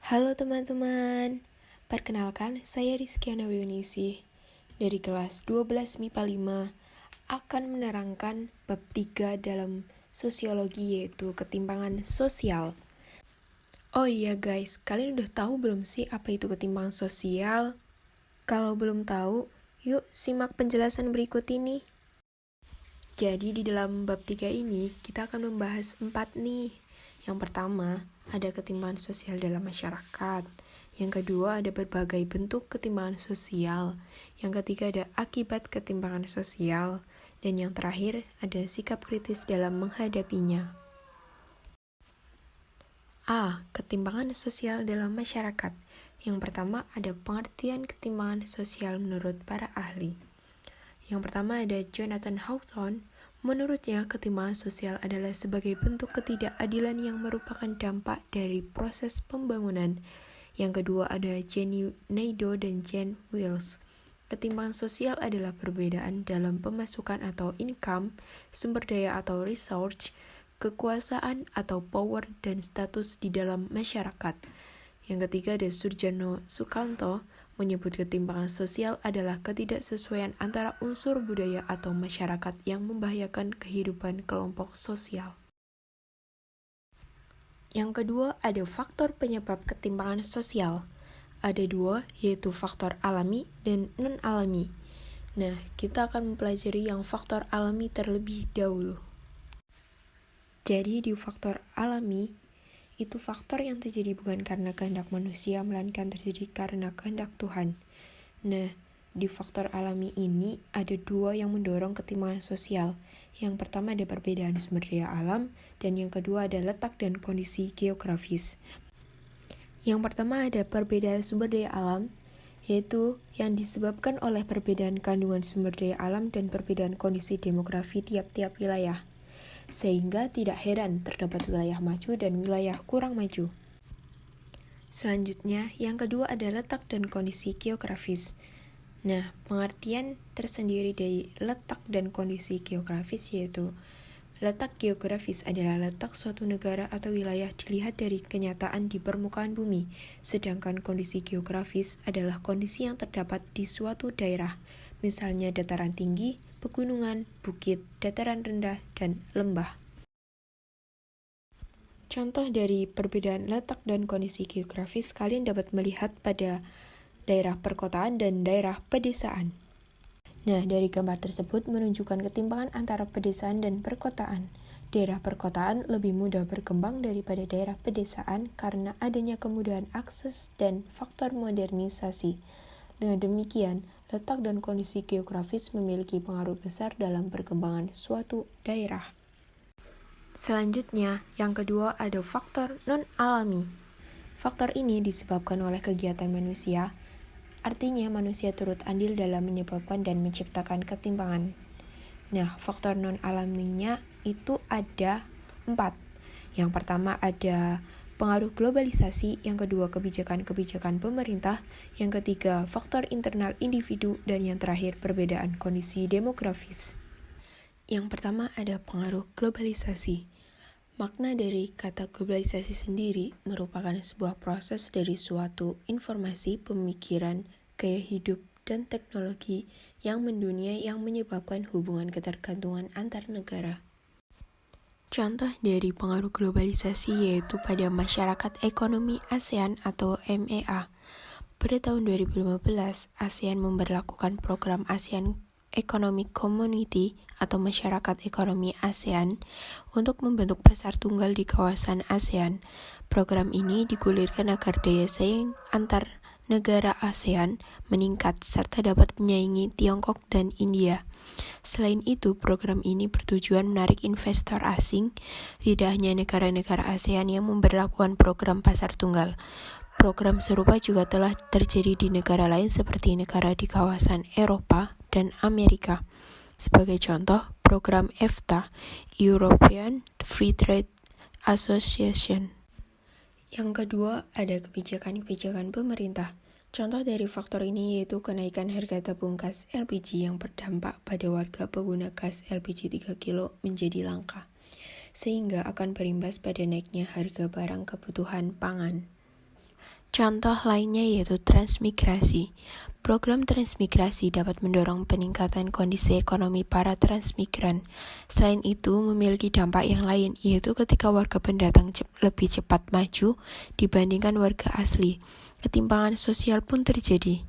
Halo teman-teman, perkenalkan saya Rizkyana Wiyunisi dari kelas 12 MIPA 5 akan menerangkan bab 3 dalam sosiologi yaitu ketimpangan sosial. Oh iya guys, kalian udah tahu belum sih apa itu ketimpangan sosial? Kalau belum tahu, yuk simak penjelasan berikut ini. Jadi di dalam bab 3 ini kita akan membahas 4 nih. Yang pertama, ada ketimpangan sosial dalam masyarakat. Yang kedua, ada berbagai bentuk ketimpangan sosial. Yang ketiga, ada akibat ketimpangan sosial. Dan yang terakhir, ada sikap kritis dalam menghadapinya. A. Ketimpangan sosial dalam masyarakat. Yang pertama, ada pengertian ketimpangan sosial menurut para ahli. Yang pertama ada Jonathan Hawthorne. Menurutnya, ketimpangan sosial adalah sebagai bentuk ketidakadilan yang merupakan dampak dari proses pembangunan. Yang kedua ada Jenny Naido dan Jane Wills. Ketimpangan sosial adalah perbedaan dalam pemasukan atau income, sumber daya atau resource, kekuasaan atau power, dan status di dalam masyarakat. Yang ketiga ada Surjono Sukanto, menyebut ketimpangan sosial adalah ketidaksesuaian antara unsur budaya atau masyarakat yang membahayakan kehidupan kelompok sosial. Yang kedua, ada faktor penyebab ketimpangan sosial. Ada dua, yaitu faktor alami dan non-alami. Nah, kita akan mempelajari yang faktor alami terlebih dahulu. Jadi, di faktor alami, itu faktor yang terjadi bukan karena kehendak manusia, melainkan terjadi karena kehendak Tuhan. Nah, di faktor alami ini ada dua yang mendorong ketimpangan sosial. Yang pertama ada perbedaan sumber daya alam, dan yang kedua ada letak dan kondisi geografis. Yang pertama ada perbedaan sumber daya alam, yaitu yang disebabkan oleh perbedaan kandungan sumber daya alam dan perbedaan kondisi demografi tiap-tiap wilayah. Sehingga tidak heran terdapat wilayah maju dan wilayah kurang maju. Selanjutnya, yang kedua ada letak dan kondisi geografis. Nah, pengertian tersendiri dari letak dan kondisi geografis yaitu letak geografis adalah letak suatu negara atau wilayah dilihat dari kenyataan di permukaan bumi, sedangkan kondisi geografis adalah kondisi yang terdapat di suatu daerah, misalnya dataran tinggi, pegunungan, bukit, dataran rendah, dan lembah. Contoh dari perbedaan letak dan kondisi geografis kalian dapat melihat pada daerah perkotaan dan daerah pedesaan. Nah, dari gambar tersebut menunjukkan ketimpangan antara pedesaan dan perkotaan. Daerah perkotaan lebih mudah berkembang daripada daerah pedesaan karena adanya kemudahan akses dan faktor modernisasi. Dengan demikian, letak dan kondisi geografis memiliki pengaruh besar dalam perkembangan suatu daerah. Selanjutnya, yang kedua ada faktor non-alami. Faktor ini disebabkan oleh kegiatan manusia, artinya manusia turut andil dalam menyebabkan dan menciptakan ketimpangan. Nah, faktor non-alaminya itu ada 4. Yang pertama ada pengaruh globalisasi, yang kedua kebijakan-kebijakan pemerintah, yang ketiga faktor internal individu, dan yang terakhir perbedaan kondisi demografis. Yang pertama ada pengaruh globalisasi. Makna dari kata globalisasi sendiri merupakan sebuah proses dari suatu informasi, pemikiran, gaya hidup, dan teknologi yang mendunia yang menyebabkan hubungan ketergantungan antar negara. Contoh dari pengaruh globalisasi yaitu pada masyarakat ekonomi ASEAN atau MEA. Pada tahun 2015, ASEAN memberlakukan program ASEAN Economic Community atau Masyarakat Ekonomi ASEAN untuk membentuk pasar tunggal di kawasan ASEAN. Program ini digulirkan agar daya saing antar negara ASEAN meningkat serta dapat menyaingi Tiongkok dan India. Selain itu, program ini bertujuan menarik investor asing, tidak hanya negara-negara ASEAN yang memberlakukan program pasar tunggal. Program serupa juga telah terjadi di negara lain seperti negara di kawasan Eropa dan Amerika. Sebagai contoh, program EFTA, European Free Trade Association. Yang kedua, ada kebijakan-kebijakan pemerintah. Contoh dari faktor ini yaitu kenaikan harga tabung gas LPG yang berdampak pada warga pengguna gas LPG 3 kilo menjadi langka, sehingga akan berimbas pada naiknya harga barang kebutuhan pangan. Contoh lainnya yaitu transmigrasi. Program transmigrasi dapat mendorong peningkatan kondisi ekonomi para transmigran. Selain itu, memiliki dampak yang lain, yaitu ketika warga pendatang lebih cepat maju dibandingkan warga asli, ketimpangan sosial pun terjadi.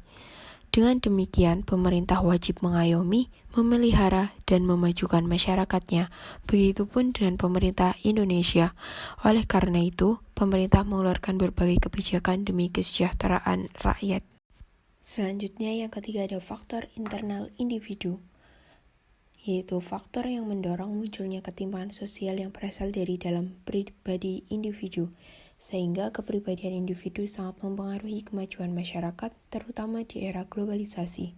Dengan demikian, pemerintah wajib mengayomi, memelihara, dan memajukan masyarakatnya. Begitupun dengan pemerintah Indonesia. Oleh karena itu, pemerintah mengeluarkan berbagai kebijakan demi kesejahteraan rakyat. Selanjutnya, yang ketiga ada faktor internal individu, yaitu faktor yang mendorong munculnya ketimpangan sosial yang berasal dari dalam pribadi individu, sehingga kepribadian individu sangat mempengaruhi kemajuan masyarakat, terutama di era globalisasi.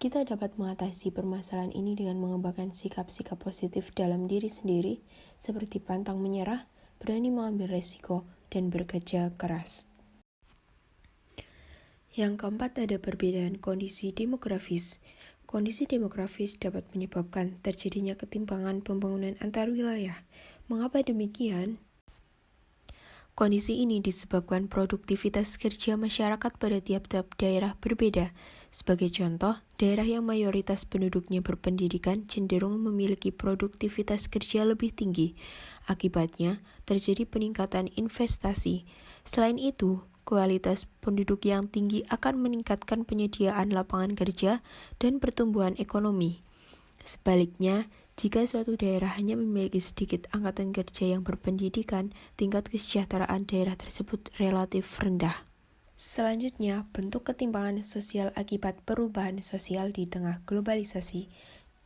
Kita dapat mengatasi permasalahan ini dengan mengembangkan sikap-sikap positif dalam diri sendiri, seperti pantang menyerah, berani mengambil resiko, dan bekerja keras. Yang keempat ada perbedaan kondisi demografis. Kondisi demografis dapat menyebabkan terjadinya ketimpangan pembangunan antar wilayah. Mengapa demikian? Kondisi ini disebabkan produktivitas kerja masyarakat pada tiap-tiap daerah berbeda. Sebagai contoh, daerah yang mayoritas penduduknya berpendidikan cenderung memiliki produktivitas kerja lebih tinggi. Akibatnya, terjadi peningkatan investasi. Selain itu, kualitas penduduk yang tinggi akan meningkatkan penyediaan lapangan kerja dan pertumbuhan ekonomi. Sebaliknya, jika suatu daerah hanya memiliki sedikit angkatan kerja yang berpendidikan, tingkat kesejahteraan daerah tersebut relatif rendah. Selanjutnya, bentuk ketimpangan sosial akibat perubahan sosial di tengah globalisasi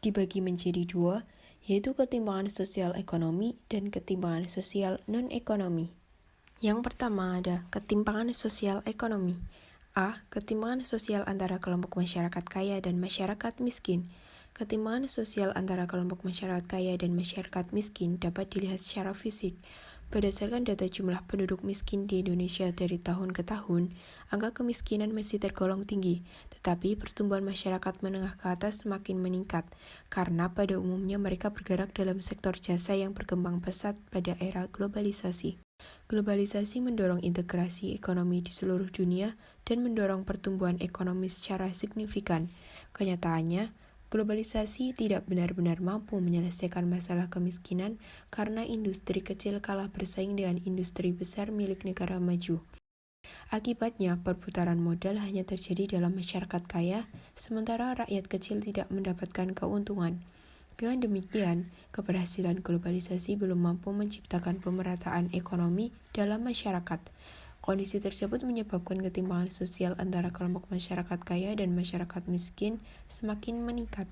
dibagi menjadi dua, yaitu ketimpangan sosial ekonomi dan ketimpangan sosial non-ekonomi. Yang pertama ada ketimpangan sosial ekonomi. A. Ketimpangan sosial antara kelompok masyarakat kaya dan masyarakat miskin. Ketimpangan sosial antara kelompok masyarakat kaya dan masyarakat miskin dapat dilihat secara fisik. Berdasarkan data jumlah penduduk miskin di Indonesia dari tahun ke tahun, angka kemiskinan masih tergolong tinggi, tetapi pertumbuhan masyarakat menengah ke atas semakin meningkat, karena pada umumnya mereka bergerak dalam sektor jasa yang berkembang pesat pada era globalisasi. Globalisasi mendorong integrasi ekonomi di seluruh dunia dan mendorong pertumbuhan ekonomi secara signifikan. Kenyataannya, globalisasi tidak benar-benar mampu menyelesaikan masalah kemiskinan karena industri kecil kalah bersaing dengan industri besar milik negara maju. Akibatnya, perputaran modal hanya terjadi dalam masyarakat kaya, sementara rakyat kecil tidak mendapatkan keuntungan. Dengan demikian, keberhasilan globalisasi belum mampu menciptakan pemerataan ekonomi dalam masyarakat. Kondisi tersebut menyebabkan ketimpangan sosial antara kelompok masyarakat kaya dan masyarakat miskin semakin meningkat.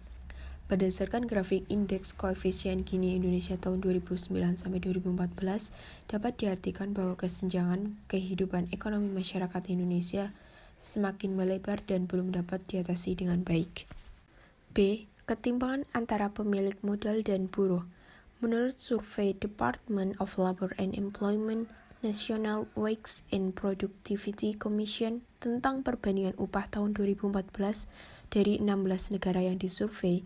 Berdasarkan grafik Indeks Koefisien Gini Indonesia tahun 2009-2014, dapat diartikan bahwa kesenjangan kehidupan ekonomi masyarakat Indonesia semakin melebar dan belum dapat diatasi dengan baik. B. Ketimpangan antara pemilik modal dan buruh. Menurut survei Department of Labor and Employment, National Wages and Productivity Commission tentang perbandingan upah tahun 2014, dari 16 negara yang disurvei,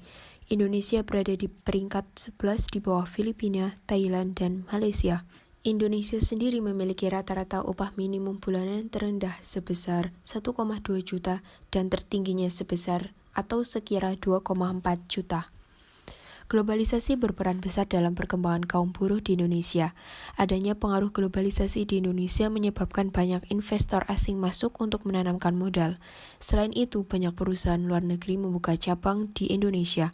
Indonesia berada di peringkat 11 di bawah Filipina, Thailand, dan Malaysia. Indonesia sendiri memiliki rata-rata upah minimum bulanan terendah sebesar 1,2 juta dan tertingginya sebesar atau sekira 2,4 juta. Globalisasi berperan besar dalam perkembangan kaum buruh di Indonesia. Adanya pengaruh globalisasi di Indonesia menyebabkan banyak investor asing masuk untuk menanamkan modal. Selain itu, banyak perusahaan luar negeri membuka cabang di Indonesia.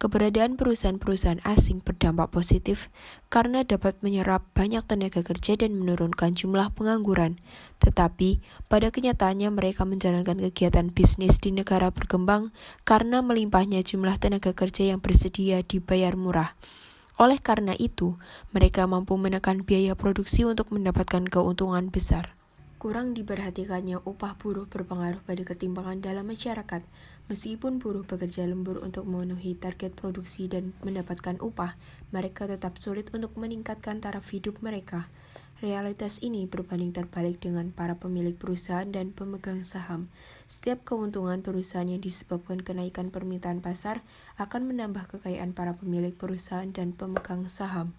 Keberadaan perusahaan-perusahaan asing berdampak positif karena dapat menyerap banyak tenaga kerja dan menurunkan jumlah pengangguran. Tetapi, pada kenyataannya mereka menjalankan kegiatan bisnis di negara berkembang karena melimpahnya jumlah tenaga kerja yang bersedia dibayar murah. Oleh karena itu, mereka mampu menekan biaya produksi untuk mendapatkan keuntungan besar. Kurang diperhatikannya upah buruh berpengaruh pada ketimpangan dalam masyarakat. Meskipun buruh bekerja lembur untuk memenuhi target produksi dan mendapatkan upah, mereka tetap sulit untuk meningkatkan taraf hidup mereka. Realitas ini berbanding terbalik dengan para pemilik perusahaan dan pemegang saham. Setiap keuntungan perusahaan yang disebabkan kenaikan permintaan pasar akan menambah kekayaan para pemilik perusahaan dan pemegang saham.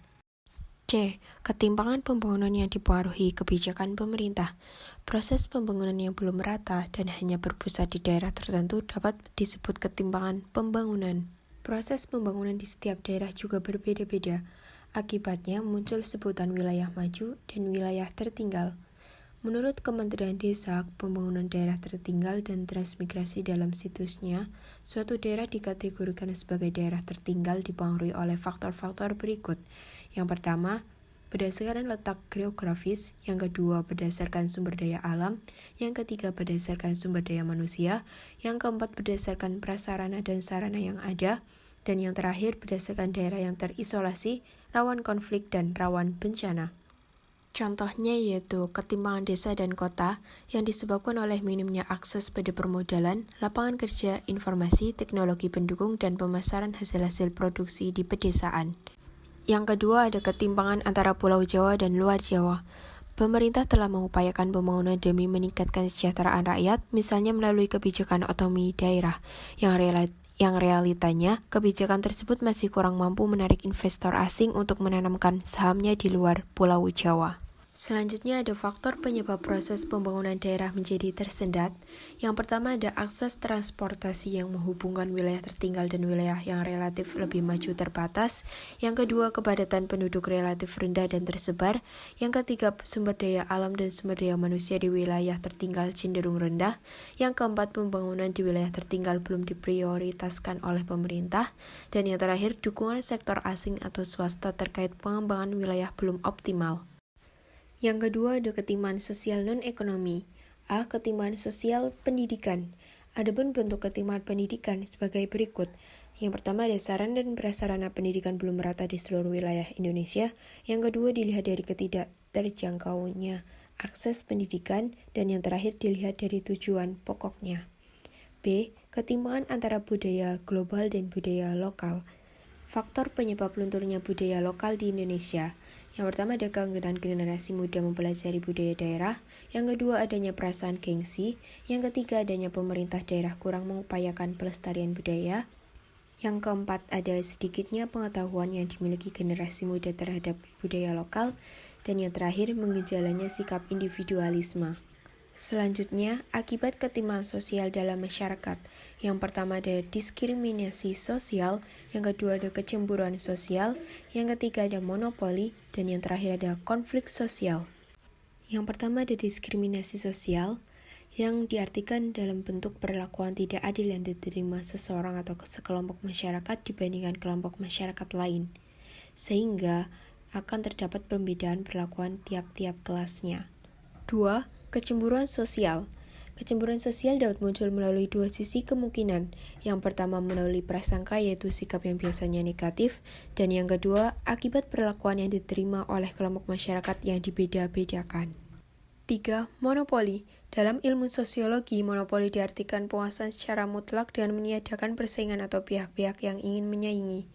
C. Ketimpangan pembangunan yang dipengaruhi kebijakan pemerintah. Proses pembangunan yang belum merata dan hanya berpusat di daerah tertentu dapat disebut ketimpangan pembangunan. Proses pembangunan di setiap daerah juga berbeda-beda. Akibatnya muncul sebutan wilayah maju dan wilayah tertinggal. Menurut Kementerian Desa, Pembangunan Daerah Tertinggal dan Transmigrasi dalam situsnya, suatu daerah dikategorikan sebagai daerah tertinggal dipengaruhi oleh faktor-faktor berikut. Yang pertama, berdasarkan letak geografis, yang kedua berdasarkan sumber daya alam, yang ketiga berdasarkan sumber daya manusia, yang keempat berdasarkan prasarana dan sarana yang ada, dan yang terakhir berdasarkan daerah yang terisolasi, rawan konflik, dan rawan bencana. Contohnya yaitu ketimpangan desa dan kota yang disebabkan oleh minimnya akses pada permodalan, lapangan kerja, informasi, teknologi pendukung, dan pemasaran hasil-hasil produksi di pedesaan. Yang kedua ada ketimpangan antara Pulau Jawa dan luar Jawa. Pemerintah telah mengupayakan pembangunan demi meningkatkan kesejahteraan rakyat, misalnya melalui kebijakan otonomi daerah, yang realitanya kebijakan tersebut masih kurang mampu menarik investor asing untuk menanamkan sahamnya di luar Pulau Jawa. Selanjutnya ada faktor penyebab proses pembangunan daerah menjadi tersendat. Yang pertama ada akses transportasi yang menghubungkan wilayah tertinggal dan wilayah yang relatif lebih maju terbatas. Yang kedua kepadatan penduduk relatif rendah dan tersebar. Yang ketiga sumber daya alam dan sumber daya manusia di wilayah tertinggal cenderung rendah. Yang keempat pembangunan di wilayah tertinggal belum diprioritaskan oleh pemerintah. Dan yang terakhir dukungan sektor asing atau swasta terkait pengembangan wilayah belum optimal. Yang kedua ada ketimpangan sosial non-ekonomi. A. Ketimpangan sosial pendidikan. Adapun bentuk ketimpangan pendidikan sebagai berikut. Yang pertama ada sarana dan prasarana pendidikan belum merata di seluruh wilayah Indonesia. Yang kedua dilihat dari ketidakterjangkauannya akses pendidikan. Dan yang terakhir dilihat dari tujuan pokoknya. B. Ketimpangan antara budaya global dan budaya lokal. Faktor penyebab lunturnya budaya lokal di Indonesia. Yang pertama ada keengganan generasi muda mempelajari budaya daerah. Yang kedua adanya perasaan gengsi. Yang ketiga adanya pemerintah daerah kurang mengupayakan pelestarian budaya. Yang keempat ada sedikitnya pengetahuan yang dimiliki generasi muda terhadap budaya lokal. Dan yang terakhir menggejalanya sikap individualisme. Selanjutnya, akibat ketimpangan sosial dalam masyarakat. Yang pertama ada diskriminasi sosial, yang kedua ada kecemburuan sosial, yang ketiga ada monopoli, dan yang terakhir ada konflik sosial. Yang pertama ada diskriminasi sosial, yang diartikan dalam bentuk perlakuan tidak adil yang diterima seseorang atau sekelompok masyarakat dibandingkan kelompok masyarakat lain, sehingga akan terdapat perbedaan perlakuan tiap-tiap kelasnya. 2. Kecemburuan sosial. Kecemburuan sosial dapat muncul melalui dua sisi kemungkinan. Yang pertama melalui prasangka yaitu sikap yang biasanya negatif, dan yang kedua akibat perlakuan yang diterima oleh kelompok masyarakat yang dibeda-bedakan. 3. Monopoli. Dalam ilmu sosiologi, monopoli diartikan penguasaan secara mutlak dengan meniadakan persaingan atau pihak-pihak yang ingin menyaingi,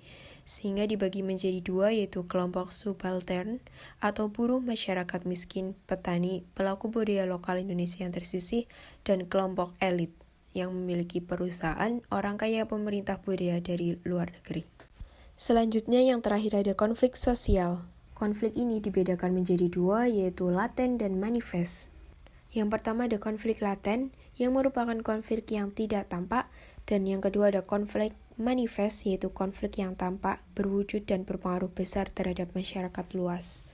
sehingga dibagi menjadi dua yaitu kelompok subaltern atau buruh masyarakat miskin, petani, pelaku budaya lokal Indonesia yang tersisih, dan kelompok elit yang memiliki perusahaan, orang kaya, pemerintah budaya dari luar negeri. Selanjutnya yang terakhir ada konflik sosial. Konflik ini dibedakan menjadi dua yaitu laten dan manifest. Yang pertama ada konflik laten yang merupakan konflik yang tidak tampak, dan yang kedua ada konflik manifest yaitu konflik yang tampak, berwujud dan berpengaruh besar terhadap masyarakat luas.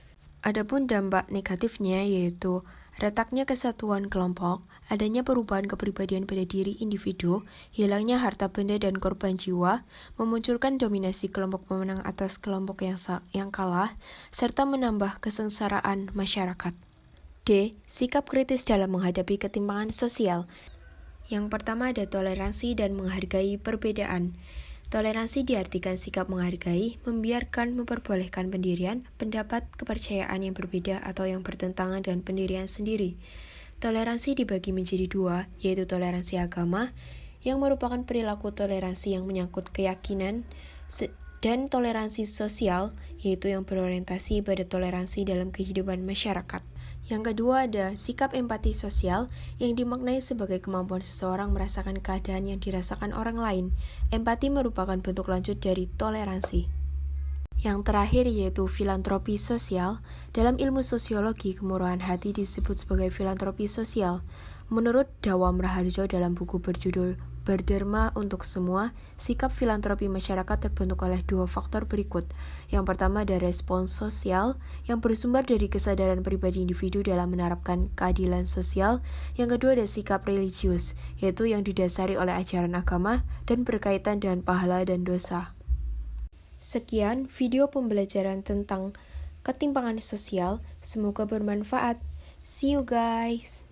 Adapun dampak negatifnya yaitu retaknya kesatuan kelompok, adanya perubahan kepribadian pada diri individu, hilangnya harta benda dan korban jiwa, memunculkan dominasi kelompok pemenang atas kelompok yang kalah, serta menambah kesengsaraan masyarakat. D. Sikap kritis dalam menghadapi ketimpangan sosial. Yang pertama ada toleransi dan menghargai perbedaan. Toleransi diartikan sikap menghargai, membiarkan, memperbolehkan pendirian, pendapat, kepercayaan yang berbeda atau yang bertentangan dengan pendirian sendiri. Toleransi dibagi menjadi dua, yaitu toleransi agama, yang merupakan perilaku toleransi yang menyangkut keyakinan, dan toleransi sosial, yaitu yang berorientasi pada toleransi dalam kehidupan masyarakat. Yang kedua ada sikap empati sosial yang dimaknai sebagai kemampuan seseorang merasakan keadaan yang dirasakan orang lain. Empati merupakan bentuk lanjut dari toleransi. Yang terakhir yaitu filantropi sosial. Dalam ilmu sosiologi, kemurahan hati disebut sebagai filantropi sosial. Menurut Dawam Raharjo dalam buku berjudul Berderma untuk Semua, sikap filantropi masyarakat terbentuk oleh dua faktor berikut. Yang pertama ada respons sosial, yang bersumber dari kesadaran pribadi individu dalam menerapkan keadilan sosial. Yang kedua ada sikap religius, yaitu yang didasari oleh ajaran agama dan berkaitan dengan pahala dan dosa. Sekian video pembelajaran tentang ketimpangan sosial, semoga bermanfaat. See you guys!